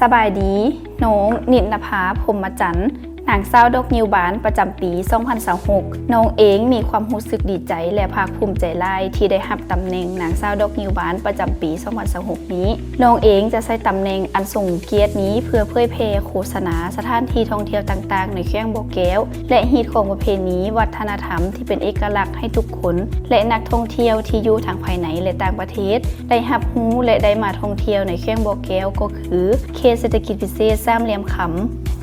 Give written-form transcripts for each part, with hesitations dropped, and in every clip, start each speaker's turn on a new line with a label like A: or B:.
A: สบายดีน้องนิตนภา พรหมจันทร์นางสาวดอกนิวบานประจำปี 2026 น้องเองมีความรู้สึกดีใจและภาคภูมิใจหลายที่ได้รับตำแหน่งนางสาวดอกนิวบานประจำปี 2026 นี้น้องเองจะใช้ตำแหน่งอันทรงเกียรตินี้เพื่อเผยแพร่โฆษณาสถานที่ท่องเที่ยวต่างๆในแข้งบ่อแก้วและฮีตของประเพณีวัฒนธรรมที่เป็นเอกลักษณ์ให้ทุกคนและนักท่องเที่ยวที่อยู่ทางภายในและต่างประเทศได้รับรู้และได้มาท่องเที่ยวในแข้งบ่อแก้วก็คือเขตเศรษฐกิจพิเศษสามเหลี่ยมคำ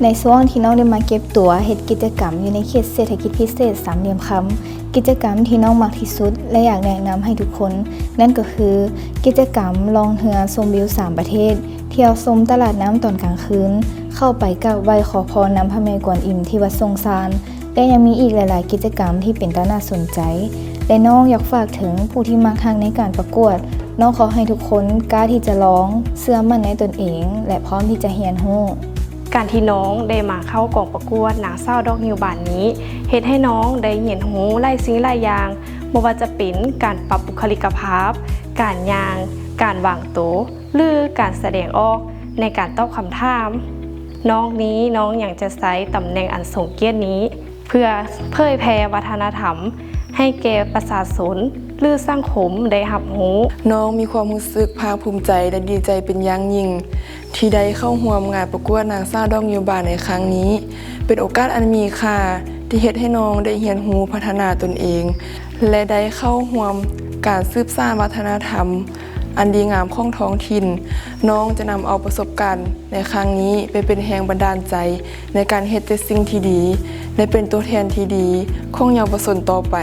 B: ในช่วงที่น้องได้มาเก็บตัวเฮ็ดกิจกรรมอยู่ในเขตเศรษฐกิจพิเศษสามเหลี่ยมคำกิจกรรมที่น้องมักที่สุดและอยากแนะนำให้ทุกคนนั่นก็คือกิจกรรมลองเรือชมวิว3ประเทศเที่ยวชมตลาดน้ำตอนกลางคืนเข้าไปกราบไหว้ขอพรน้ำพระแม่กวนอิมที่วัดทรงซานและยังมีอีกหลายๆกิจกรรมที่เป็นตาน่าสนใจและน้องอยากฝากถึงผู้ที่มักทางในการประกวดน้องขอให้ทุกคนกล้าที่จะร้องเชื่อมั่นในตนเองและพร้อมที่จะเรียนรู้
C: การที่น้องได้มาเข้ากองประกวดนางสาวดอกนิวบานนี้เฮ็ดให้น้องได้เห็นหูหลายสิ่งหลายอย่างบ่ว่าจะเป็นการปรับบุคลิกภาพการย่างการวางตัวหรือการแสดงออกในการตอบคำถามน้องอยากจะใช้ตำแหน่งอันทรงเกียรตินี้เพื่อเผยแพร่วัฒนธรรมให้แก่ประชาชนหรือสังคมได้รับรู้
D: น้องมีความรู้สึกภาคภูมิใจและดีใจเป็นอย่างยิ่งที่ได้เข้าร่วมงานประกวดนางสาวดอกนิวบานในครั้งนี้เป็นโอกาสอันมีค่าที่เฮ็ดให้น้องได้เรียนรู้พัฒนาตนเองและได้เข้าร่วมการสืบสานวัฒนธรรมอันดีงามของท้องถิ่นน้องจะนำเอาประสบการณ์ในครั้งนี้ไปเป็นแรงบันดาลใจในการเฮ็ดแต่สิ่งที่ดีและเป็นตัวแทนที่ดีของเยาวชนต่อไป